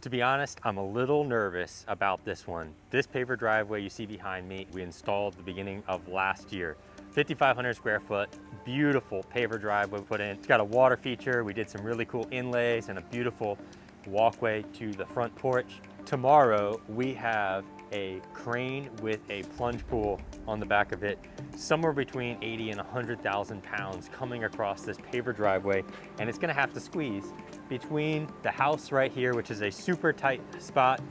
To be honest, I'm a little nervous about this one. This paver driveway you see behind me, we installed the beginning of last year. 5,500 square foot, beautiful paver driveway we put in. It's got a water feature. We did some really cool inlays and a beautiful walkway to the front porch. Tomorrow, we have a crane with a plunge pool on the back of it, somewhere between 80 and 100,000 pounds coming across this paver driveway, and it's gonna have to squeeze between the house right here, which is a super tight spot,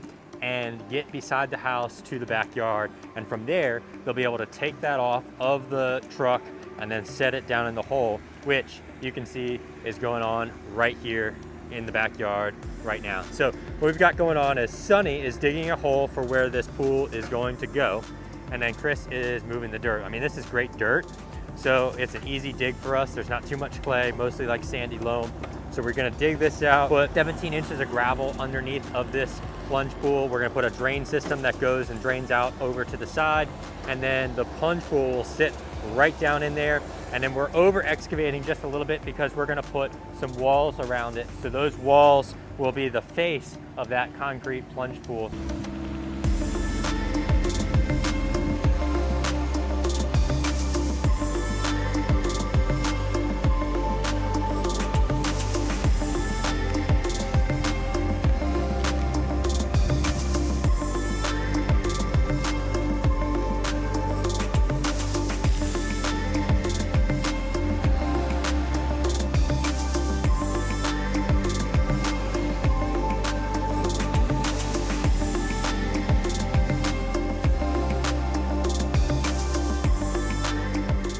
and get beside the house to the backyard. And from there, they'll be able to take that off of the truck and then set it down in the hole, which you can see is going on right here in the backyard right now. So what we've got going on is Sonny is digging a hole for where this pool is going to go, and then Chris is moving the dirt. I mean, this is great dirt, so it's an easy dig for us. There's not too much clay, mostly like sandy loam. So we're gonna dig this out, put 17 inches of gravel underneath of this plunge pool. We're gonna put a drain system that goes and drains out over to the side, and then the plunge pool will sit right down in there. And then we're over excavating just a little bit because we're gonna put some walls around it. So those walls will be the face of that concrete plunge pool.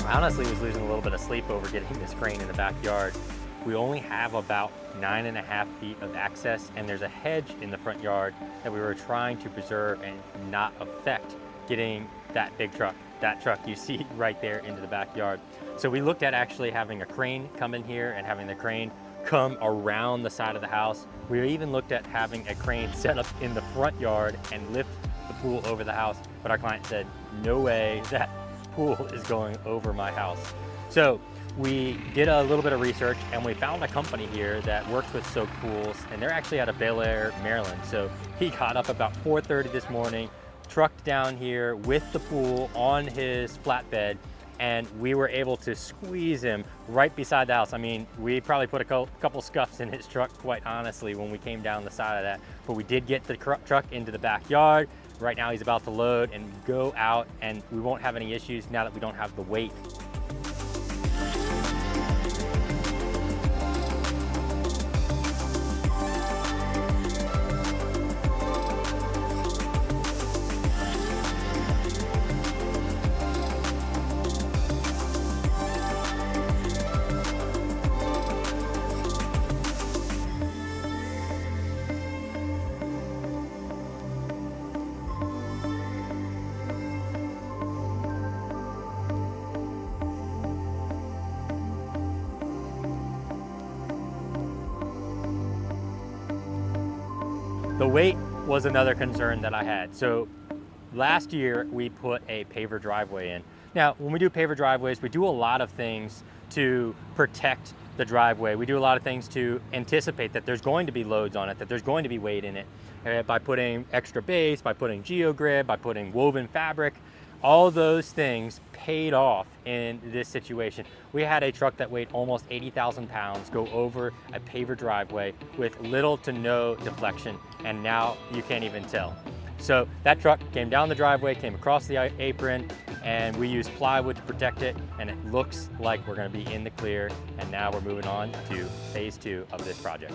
I honestly was losing a little bit of sleep over getting this crane in the backyard. We only have about 9.5 feet of access, and there's a hedge in the front yard that we were trying to preserve and not affect getting that big truck, that truck you see right there, into the backyard. So we looked at actually having a crane come in here and having the crane come around the side of the house. We even looked at having a crane set up in the front yard and lift the pool over the house, but our client said, no way, that pool is going over my house. So we did a little bit of research and we found a company here that works with soak pools, and they're actually out of Bel Air, Maryland. So he got up about 4:30 this morning, trucked down here with the pool on his flatbed, and we were able to squeeze him right beside the house. I mean, we probably put a couple scuffs in his truck, quite honestly, when we came down the side of that, but we did get the truck into the backyard. Right now he's about to load and go out, and we won't have any issues now that we don't have the weight. The weight was another concern that I had. So last year we put a paver driveway in. Now, when we do paver driveways, we do a lot of things to protect the driveway. We do a lot of things to anticipate that there's going to be loads on it, that there's going to be weight in it, by putting extra base, by putting geogrid, by putting woven fabric. All those things paid off in this situation. We had a truck that weighed almost 80,000 pounds go over a paver driveway with little to no deflection, and now you can't even tell. So that truck came down the driveway, came across the apron, and we used plywood to protect it, and it looks like we're gonna be in the clear, and now we're moving on to phase 2 of this project.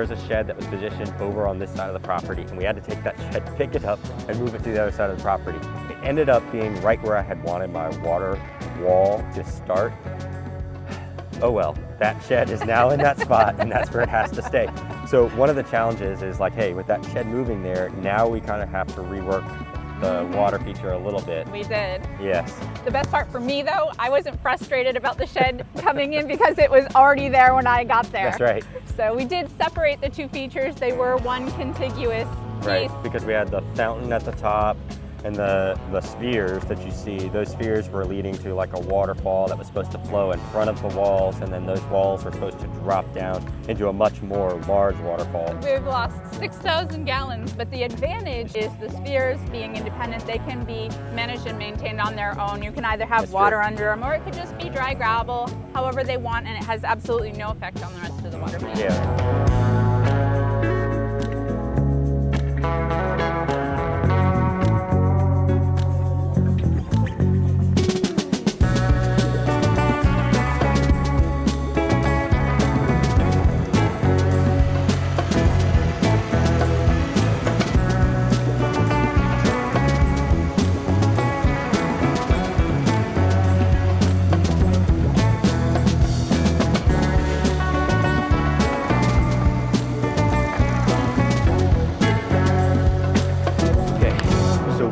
was a shed that was positioned over on this side of the property, and we had to take that shed, pick it up, and move it to the other side of the property. It ended up being right where I had wanted my water wall to start. Oh well, that shed is now in that spot, and that's where it has to stay. So one of the challenges is like, hey, with that shed moving there, now we kind of have to rework the water feature a little bit. We did. Yes. The best part for me though, I wasn't frustrated about the shed coming in because it was already there when I got there. That's right. So we did separate the two features. They were one contiguous piece. Right, because we had the fountain at the top and the spheres that you see. Those spheres were leading to like a waterfall that was supposed to flow in front of the walls, and then those walls were supposed to drop down into a much more large waterfall. We've lost 6,000 gallons, but the advantage is the spheres being independent. They can be managed and maintained on their own. You can either have That's water true. under them, or it could just be dry gravel, however they want, and it has absolutely no effect on the rest of the water feature. Yeah.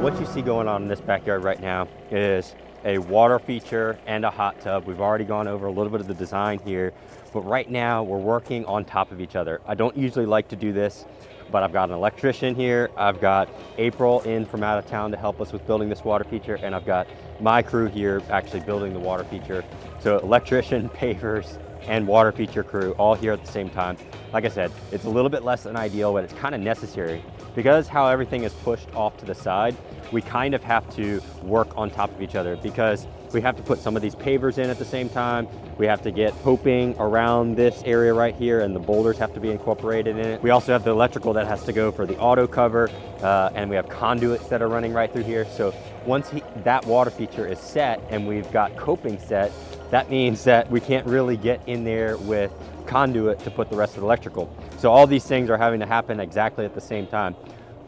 What you see going on in this backyard right now is a water feature and a hot tub. We've already gone over a little bit of the design here, but right now we're working on top of each other. I don't usually like to do this, but I've got an electrician here. I've got April in from out of town to help us with building this water feature, and I've got my crew here actually building the water feature. So electrician, pavers, and water feature crew all here at the same time. Like I said, it's a little bit less than ideal, but it's kind of necessary because how everything is pushed off to the side. We kind of have to work on top of each other because we have to put some of these pavers in at the same time. We have to get coping around this area right here, and the boulders have to be incorporated in it. We also have the electrical that has to go for the auto cover, and we have conduits that are running right through here. So once that water feature is set and we've got coping set, that means that we can't really get in there with conduit to put the rest of the electrical. So all these things are having to happen exactly at the same time.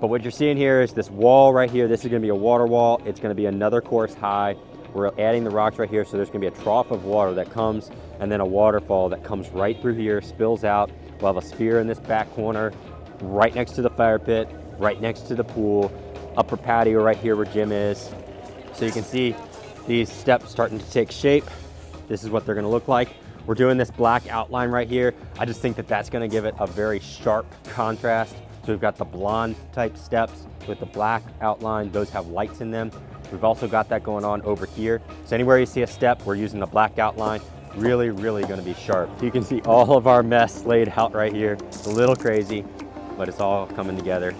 But what you're seeing here is this wall right here. This is gonna be a water wall. It's gonna be another course high. We're adding the rocks right here, so there's gonna be a trough of water that comes, and then a waterfall that comes right through here, spills out. We'll have a sphere in this back corner, right next to the fire pit, right next to the pool, upper patio right here where Jim is. So you can see these steps starting to take shape. This is what they're gonna look like. We're doing this black outline right here. I just think that that's gonna give it a very sharp contrast. So we've got the blonde type steps with the black outline. Those have lights in them. We've also got that going on over here. So anywhere you see a step, we're using the black outline. Really, really gonna be sharp. You can see all of our mess laid out right here. It's a little crazy, but it's all coming together.